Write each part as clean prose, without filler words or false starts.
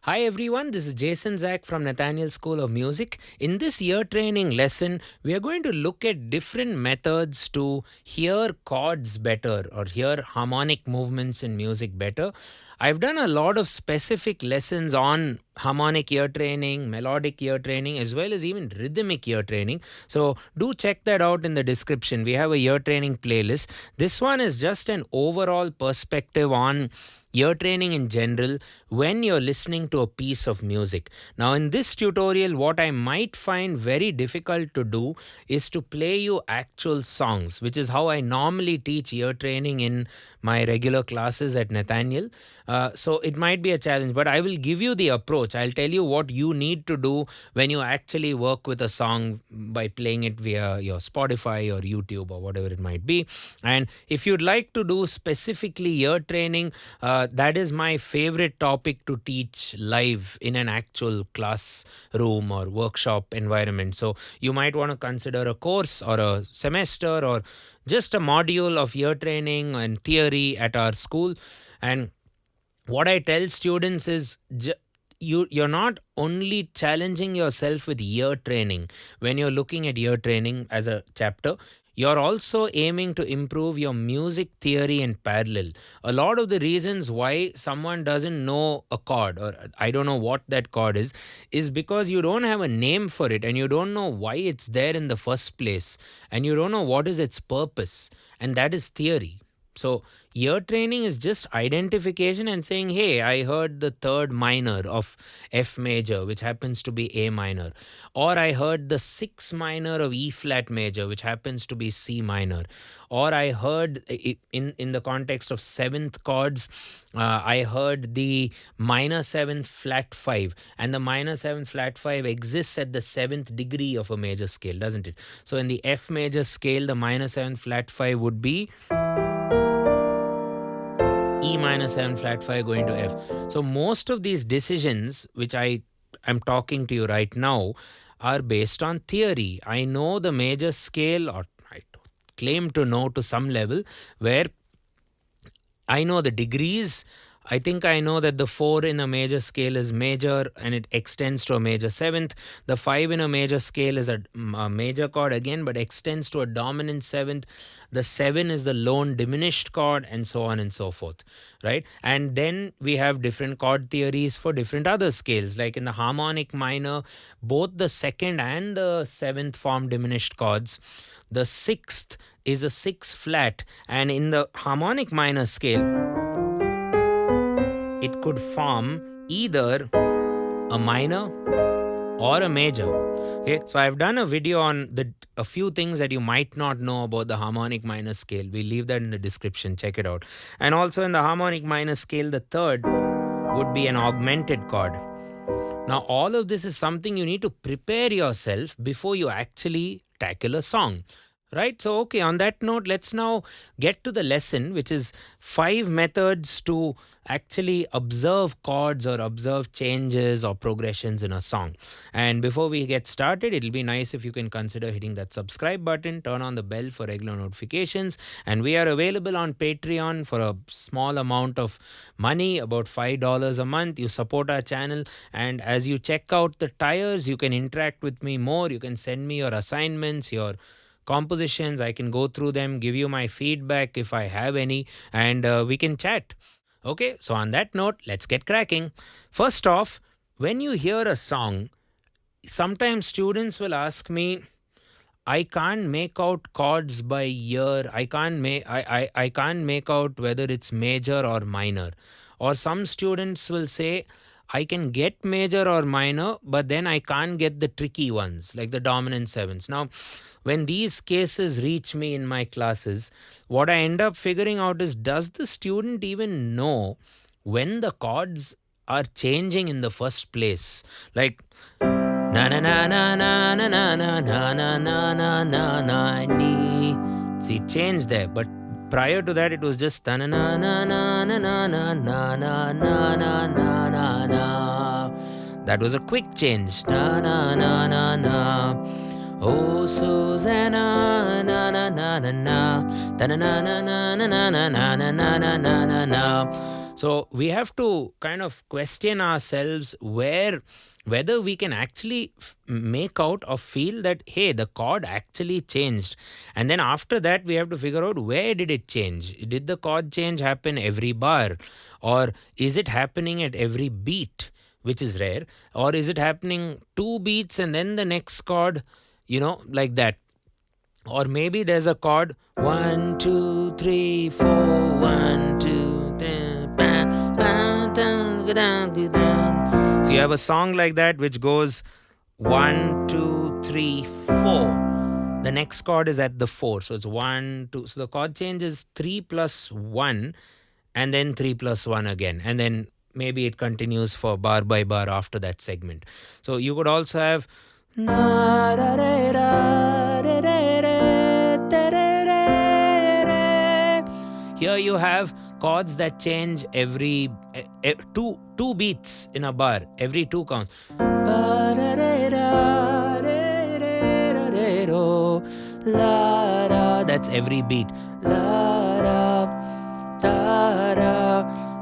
Hi everyone, this is Jason Zach from Nathaniel School of Music. In this ear training lesson, we are going to look at different methods to hear chords better or hear harmonic movements in music better. I've done a lot of specific lessons on harmonic ear training, melodic ear training, as well as even rhythmic ear training. So do check that out in the description. We have a ear training playlist. This one is just an overall perspective on ear training in general when you're listening to a piece of music. Now, in this tutorial, what I might find very difficult to do is to play you actual songs, which is how I normally teach ear training in my regular classes at Nathaniel. So it might be a challenge, but I will give you the approach. I'll tell you what you need to do when you actually work with a song by playing it via your Spotify or YouTube or whatever it might be. And if you'd like to do specifically ear training, that is my favorite topic to teach live in an actual classroom or workshop environment. So you might want to consider a course or a semester or just a module of ear training and theory at our school. And what I tell students is you're not only challenging yourself with ear training when you're looking at ear training as a chapter. You're also aiming to improve your music theory in parallel. A lot of the reasons why someone doesn't know a chord or I don't know what that chord is because you don't have a name for it and you don't know why it's there in the first place and you don't know what is its purpose, and that is theory. So, ear training is just identification and saying, hey, I heard the third minor of F major, which happens to be A minor. Or I heard the sixth minor of E flat major, which happens to be C minor. Or I heard, in the context of seventh chords, I heard the minor seventh flat five. And the minor seventh flat five exists at the seventh degree of a major scale, doesn't it? So, in the F major scale, the minor seventh flat five would be E minor 7 flat 5 going to F. So most of these decisions which I am talking to you right now are based on theory. I know the major scale, or I claim to know to some level, where I know the degrees. I think I know that the 4 in a major scale is major and it extends to a major 7th. The 5 in a major scale is a major chord again, but extends to a dominant 7th. The 7 is the lone diminished chord, and so on and so forth, right? And then we have different chord theories for different other scales. Like in the harmonic minor, both the 2nd and the 7th form diminished chords. The 6th is a 6 flat, and in the harmonic minor scale, it could form either a minor or a major. Okay, so I've done a video on a few things that you might not know about the harmonic minor scale. We'll leave that in the description. Check it out. And also in the harmonic minor scale, the 3rd would be an augmented chord. Now, all of this is something you need to prepare yourself before you actually tackle a song. Right? So, okay, on that note, let's now get to the lesson, which is 5 methods to actually observe chords or observe changes or progressions in a song. And before we get started, it'll be nice if you can consider hitting that subscribe button, turn on the bell for regular notifications. And we are available on Patreon for a small amount of money, about $5 a month. You support our channel, and as you check out the tires, you can interact with me more. You can send me your assignments, your compositions. I can go through them, give you my feedback if I have any, and we can chat. Okay, so on that note, let's get cracking. First off, when you hear a song, sometimes students will ask me, I can't make out chords by ear. I can't make out whether it's major or minor. Or some students will say, I can get major or minor, but then I can't get the tricky ones, like the dominant 7s. Now, when these cases reach me in my classes, what I end up figuring out is, does the student even know when the chords are changing in the first place? Like, na na na na na na na na na na na na na ni. See, it changed there, but prior to that, it was just na na na na na na na na na na na na na. That was a quick change. Na na na na na. Oh, Susanna, na na na na na, na na na na na na na na na na na na. So we have to kind of question ourselves whether we can actually make out or feel that, hey, the chord actually changed. And then after that, we have to figure out, where did it change? Did the chord change happen every bar? Or is it happening at every beat, which is rare? Or is it happening 2 beats and then the next chord, like that? Or maybe there's a chord 1, 2, 3, 4, 1, 2, 3, so you have a song like that which goes 1, 2, 3, 4. The next chord is at the 4. So it's 1, 2. So the chord change is 3 plus 1 and then 3 plus 1 again. And then maybe it continues for bar by bar after that segment. So you could also have here you have chords that change every two beats in a bar, every 2 counts. That's every beat.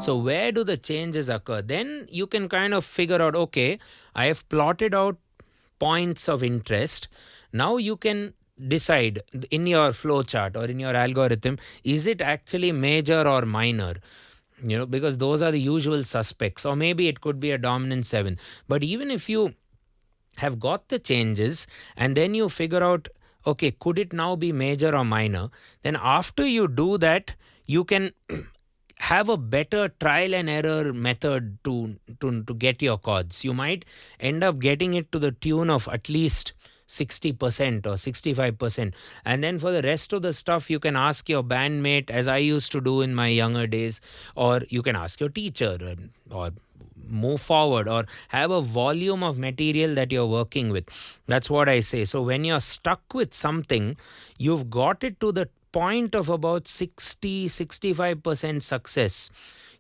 So where do the changes occur? Then you can kind of figure out, okay, I have plotted out points of interest. Now you can decide in your flow chart or in your algorithm, is it actually major or minor? Because those are the usual suspects. Or maybe it could be a dominant 7. But even if you have got the changes and then you figure out, okay, could it now be major or minor? Then after you do that, you can have a better trial and error method to get your chords. You might end up getting it to the tune of at least 60% or 65%. And then for the rest of the stuff, you can ask your bandmate, as I used to do in my younger days, or you can ask your teacher, or move forward, or have a volume of material that you're working with. That's what I say. So when you're stuck with something, you've got it to the point of about 60-65% success.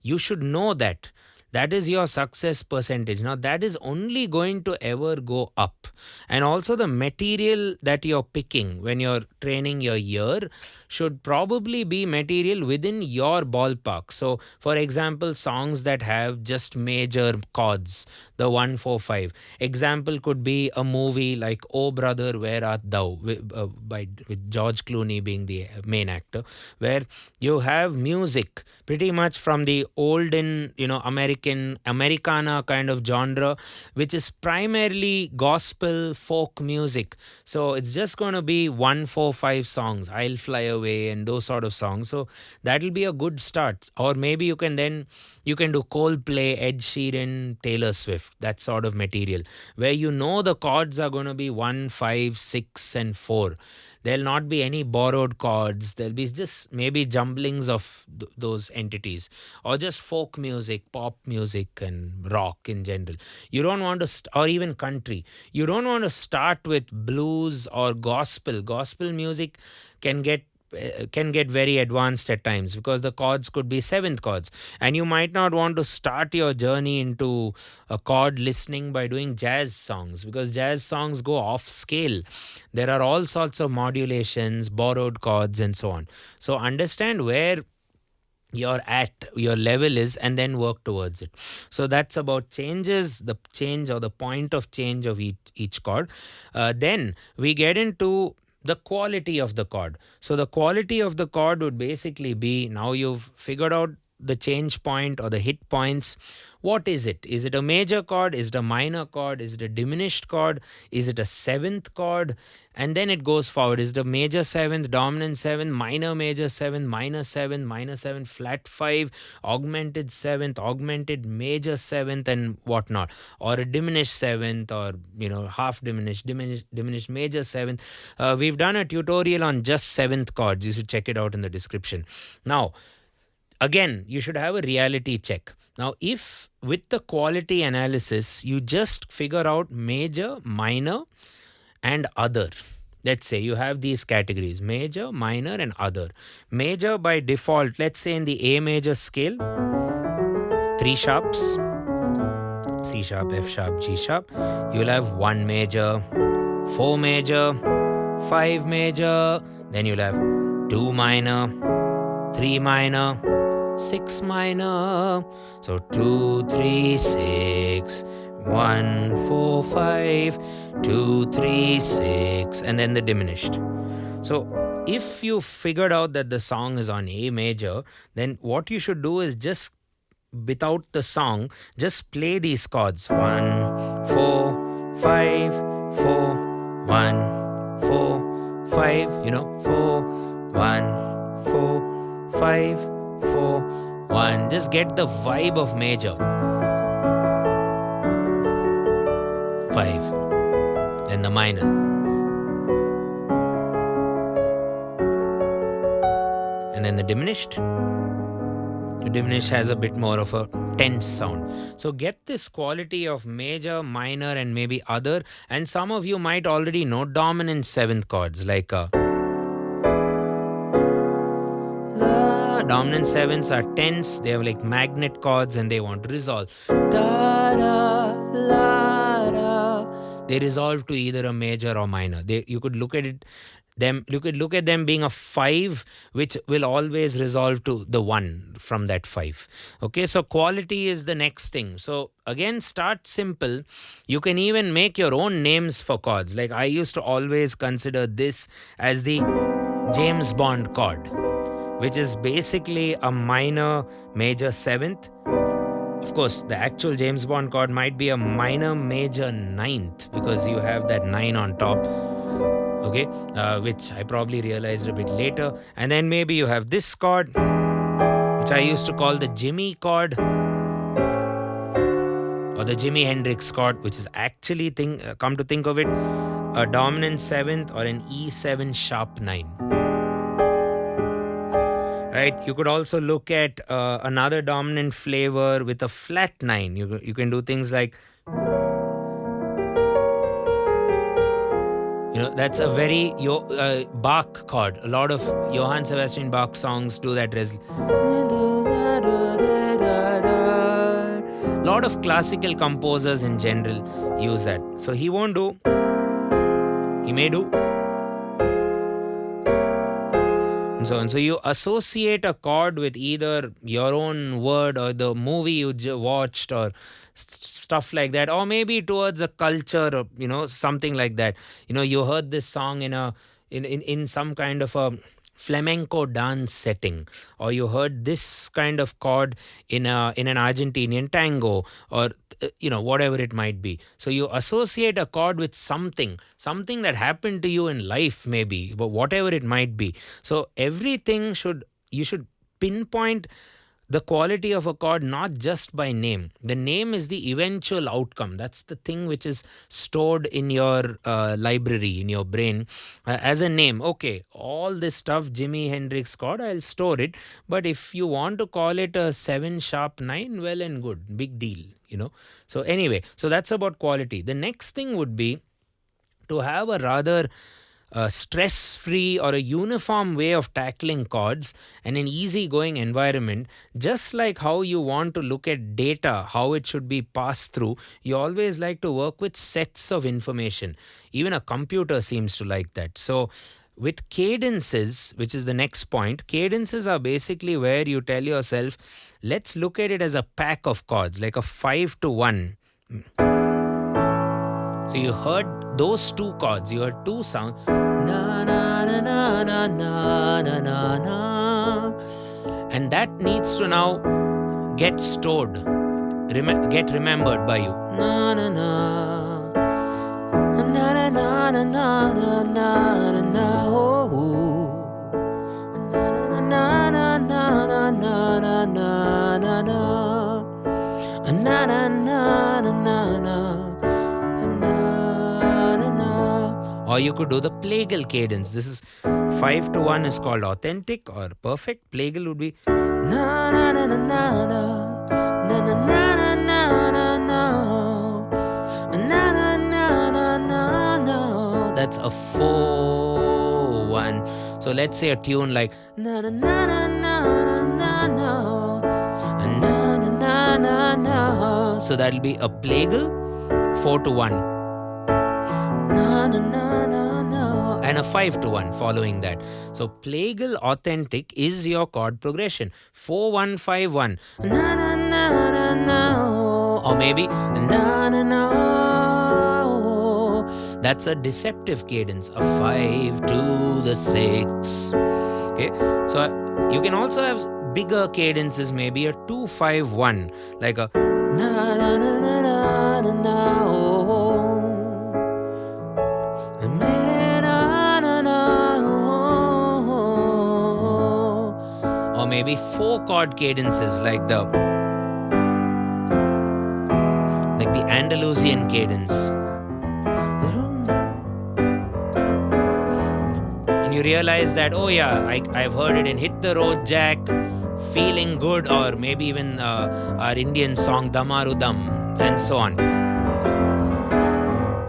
You should know that. That is your success percentage. Now, that is only going to ever go up. And also the material that you're picking when you're training your ear should probably be material within your ballpark. So, for example, songs that have just major chords, the 1, 4, 5. Example could be a movie like Oh Brother, Where Art Thou, with George Clooney being the main actor, where you have music pretty much from the olden, Americana kind of genre, which is primarily gospel folk music. So it's just going to be 1, 4, 5 songs, I'll Fly Away and those sort of songs. So that'll be a good start. Or maybe you can do Coldplay, Ed Sheeran, Taylor Swift, that sort of material, where the chords are going to be 1, 5, 6 and 4. There'll not be any borrowed chords. There'll be just maybe jumblings of those entities, or just folk music, pop music, and rock in general. You don't want to, or even country. You don't want to start with blues or gospel. Gospel music can get very advanced at times because the chords could be 7th chords, and you might not want to start your journey into a chord listening by doing jazz songs, because jazz songs go off scale. There are all sorts of modulations, borrowed chords, and so on. So understand where your level is and then work towards it. So that's about changes, the change or the point of change of each chord. Then we get into the quality of the chord. So the quality of the chord would basically be, now you've figured out the change point or the hit points. What is it? Is it a major chord? Is it a minor chord? Is it a diminished chord? Is it a 7th chord? And then it goes forward. Is it a major 7th, dominant 7, minor major 7, minor 7, minor 7, flat 5, augmented 7th, augmented major 7th, and whatnot? Or a diminished 7th, or half diminished major 7th. We've done a tutorial on just 7th chords. You should check it out in the description. Now, again, you should have a reality check. Now, if with the quality analysis, you just figure out major, minor, and other. Let's say you have these categories: major, minor, and other. Major by default, let's say in the A major scale, 3 sharps, C sharp, F sharp, G sharp. You'll have 1 major, 4 major, 5 major, then you'll have 2 minor, 3 minor, 6 minor. So 2, 3, 6, 1, 4, 5, 2, 3, 6, and then the diminished. So if you figured out that the song is on A major, then what you should do is just, without the song, just play these chords. 1, 4, 5, 4, 1, 4, 5, 4, 1, 4, 5, 4, 1. Just get the vibe of major. 5. Then the minor. And then the diminished. The diminished has a bit more of a tense sound. So get this quality of major, minor, and maybe other. And some of you might already know dominant 7th chords like dominant 7s are tense. They have like magnet chords and they want to resolve. Da, da, la, da. They resolve to either a major or minor. You could look at it. You could look at them being a 5, which will always resolve to the 1 from that 5. Okay, so quality is the next thing. So again, start simple. You can even make your own names for chords. Like I used to always consider this as the James Bond chord, which is basically a minor major 7th. Of course, the actual James Bond chord might be a minor major 9th because you have that 9 on top. Okay, which I probably realized a bit later. And then maybe you have this chord, which I used to call the Jimmy chord, or the Jimi Hendrix chord, which is actually, come to think of it, a dominant 7th or an E7 sharp 9. Right? You could also look at another dominant flavor with a flat 9. You can do things like, that's a very Bach chord. A lot of Johann Sebastian Bach songs do that. A lot of classical composers in general use that. So he won't do. He may do. And so on. So you associate a chord with either your own word or the movie you watched or stuff like that, or maybe towards a culture or something like that. You heard this song in some kind of a flamenco dance setting, or you heard this kind of chord in an Argentinian tango, or whatever it might be. So you associate a chord with something that happened to you in life, maybe, but whatever it might be. So everything you should pinpoint the quality of a chord not just by name. The name is the eventual outcome. That's the thing which is stored in your library, in your brain as a name. Okay, all this stuff, Jimi Hendrix chord, I'll store it. But if you want to call it a 7 sharp 9, well and good. Big deal, So anyway, so that's about quality. The next thing would be to have a rather stress-free or a uniform way of tackling chords and an easy-going environment. Just like how you want to look at data, how it should be passed through, you always like to work with sets of information. Even a computer seems to like that. So with cadences, which is the next point, cadences are basically where you tell yourself, let's look at it as a pack of chords, like a 5 to 1. So you heard those two chords, you heard two sounds, na na na na na na na na na, and that needs to now get stored, get remembered by you. Na na na na na na na na na na, oh, na na na na na na na na na na na na na. Or you could do the plagal cadence. This is 5 to 1 is called authentic or perfect. Plagal would be na na na na na na na na na na na na na. That's a 4-1. So let's say a tune like na na na na na na na na na na. So that'll be a plagal 4 to 1. Na na na na na. and a 5-1 following that. So plagal authentic is your chord progression. 4-1-5-1. Na na na na na. Or maybe na na na. That's a deceptive cadence, a 5-6. Okay, so you can also have bigger cadences, maybe a 2-5-1, like a na na na na na na na. Or maybe 4 chord cadences, like the Andalusian cadence. And you realize that, oh yeah, I've heard it in Hit the Road Jack, Feeling Good, or maybe even our Indian song Damarudam, and so on.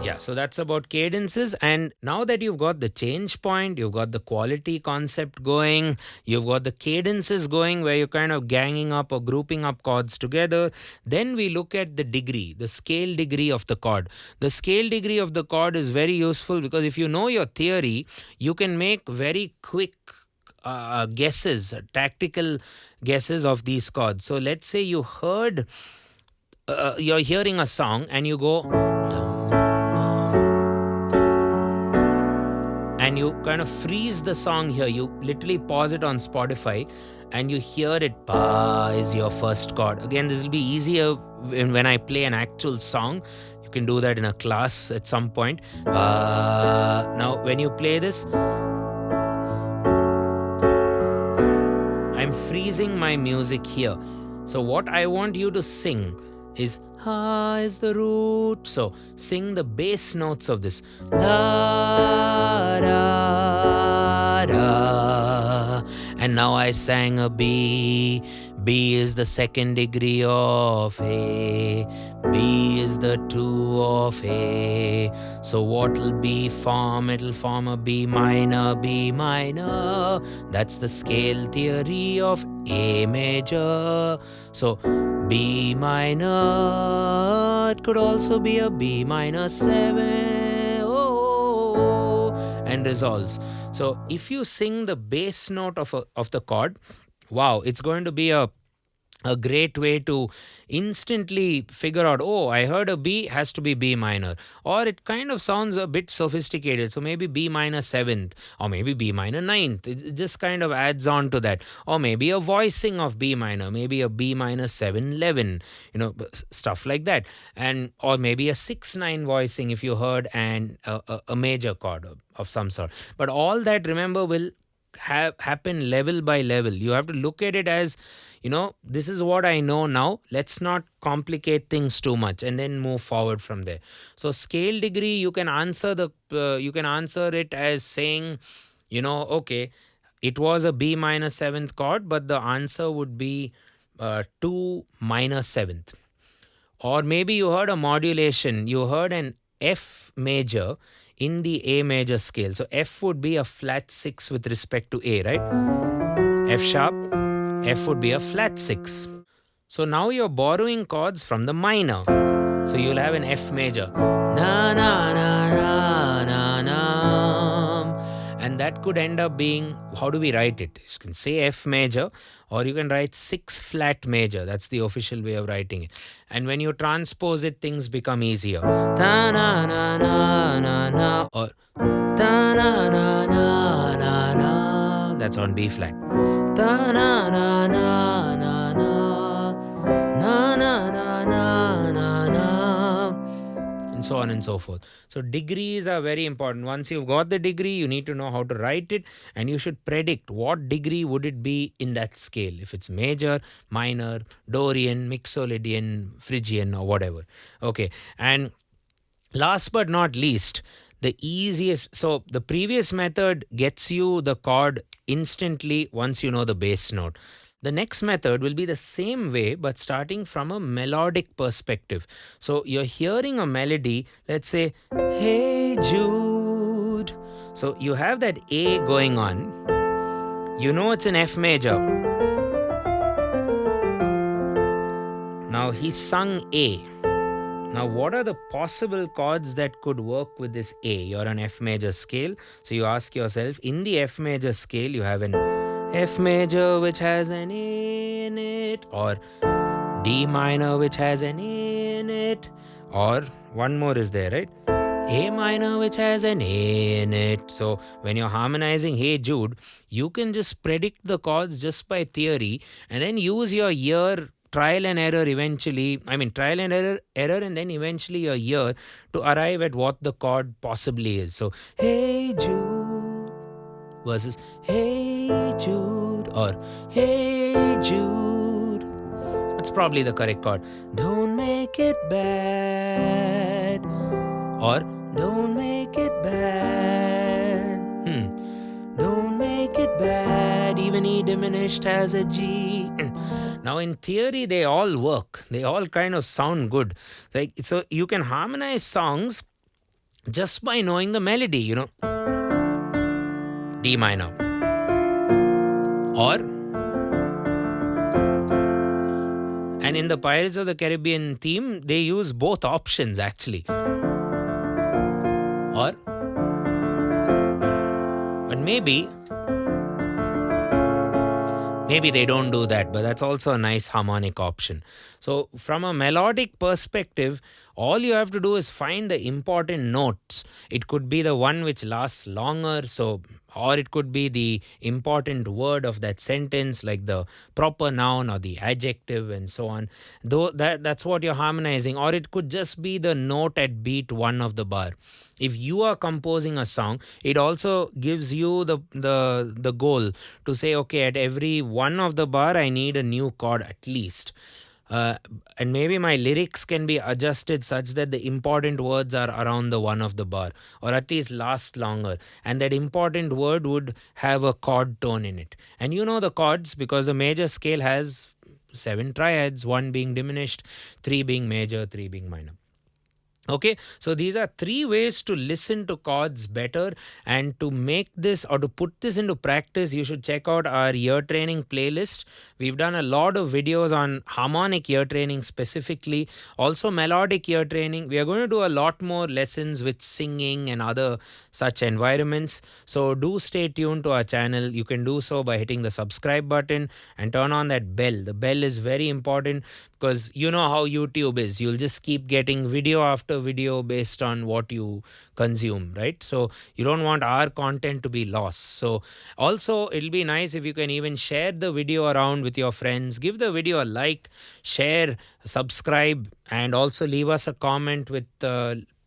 Yeah, so that's about cadences. And now that you've got the change point, you've got the quality concept going, you've got the cadences going where you're kind of ganging up or grouping up chords together, then we look at the degree, the scale degree of the chord. The scale degree of the chord is very useful because if you know your theory, you can make very quick guesses, tactical guesses of these chords. So let's say you heard, you're hearing a song and you go, and you kind of freeze the song here. You literally pause it on Spotify and you hear it. Pa is your first chord. Again, this will be easier when I play an actual song. You can do that in a class at some point. Pa. Now, when you play this, I'm freezing my music here. So what I want you to sing is Ha is the root. So sing the bass notes of this. La da da. And now I sang a B. B is the second degree of A. B is the 2 of A. So what'll B form? It'll form a B minor, B minor. That's the scale theory of A major. So B minor, it could also be a B minor 7, and resolves. So if you sing the bass note of the chord, wow, it's going to be a great way to instantly figure out, oh, I heard a B, has to be B minor. Or it kind of sounds a bit sophisticated. So maybe B minor 7th or maybe B minor 9th. It just kind of adds on to that. Or maybe a voicing of B minor, maybe a B minor 7-11, stuff like that. And or maybe a 6-9 voicing if you heard a major chord of some sort. But all that, remember, will happen level by level. You have to look at it as, this is what I know now. Let's not complicate things too much and then move forward from there. So scale degree, you can answer it as saying, okay, it was a B minor 7th chord, but the answer would be 2 minor 7th. Or maybe you heard a modulation. You heard an F major in the A major scale. So F would be a flat 6 with respect to A, right? F sharp, F would be a flat 6. So now you're borrowing chords from the minor. So you'll have an F major. Na na na na na na. And that could end up being, how do we write it? You can say F major, or you can write 6 flat major. That's the official way of writing it. And when you transpose it, things become easier. Ta na na na na na, or ta na na na na na. That's on B flat. Ta na na na na na na na na na na, and so on and so forth. So degrees are very important. Once you've got the degree, you need to know how to write it, and you should predict what degree would it be in that scale. If it's major, minor, Dorian, Mixolydian, Phrygian, or whatever. Okay, and last but not least, the easiest. So the previous method gets you the chord instantly once you know the bass note. The next method will be the same way, but starting from a melodic perspective. So you're hearing a melody, let's say, Hey Jude. So you have that A going on. You know it's an F major. Now he sung A. Now, what are the possible chords that could work with this A? You're on F major scale. So you ask yourself, in the F major scale, you have an F major which has an A in it, or D minor which has an A in it, or one more is there, right? A minor which has an A in it. So when you're harmonizing Hey Jude, you can just predict the chords just by theory and then use your ear, trial and error eventually. Trial and error and then eventually your ear to arrive at what the chord possibly is. So Hey Jude versus Hey Jude, or Hey Jude. That's probably the correct chord. Don't make it bad, or don't make it bad. Don't make it bad. Even E diminished has a G. Now, in theory, they all work. They all kind of sound good. So you can harmonize songs just by knowing the melody, D minor. And in the Pirates of the Caribbean theme, they use both options actually. But maybe they don't do that, but that's also a nice harmonic option. So from a melodic perspective, all you have to do is find the important notes. It could be the one which lasts longer, or it could be the important word of that sentence, like the proper noun or the adjective and so on. Though that's what you're harmonizing. Or it could just be the note at beat 1 of the bar. If you are composing a song, it also gives you the goal to say, okay, at every 1 of the bar, I need a new chord at least. And maybe my lyrics can be adjusted such that the important words are around the 1 of the bar, or at least last longer. And that important word would have a chord tone in it. And you know the chords because the major scale has 7 triads, 1 being diminished, 3 being major, 3 being minor. Okay, so these are 3 ways to listen to chords better, and to make this or to put this into practice, you should check out our ear training playlist. We've done a lot of videos on harmonic ear training specifically, also melodic ear training. We are going to do a lot more lessons with singing and other such environments. So do stay tuned to our channel. You can do so by hitting the subscribe button and turn on that bell. The bell is very important because you know how YouTube is. You'll just keep getting video after video based on what you consume, right? So you don't want our content to be lost. So also it'll be nice if you can even share the video around with your friends. Give the video a like, share, subscribe, and also leave us a comment with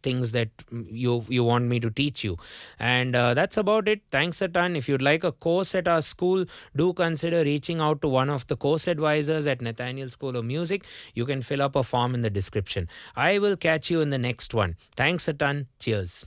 things that you want me to teach you. And that's about it. Thanks a ton. If you'd like a course at our school, do consider reaching out to one of the course advisors at Nathaniel School of Music. You can fill up a form in the description. I will catch you in the next one. Thanks a ton. Cheers.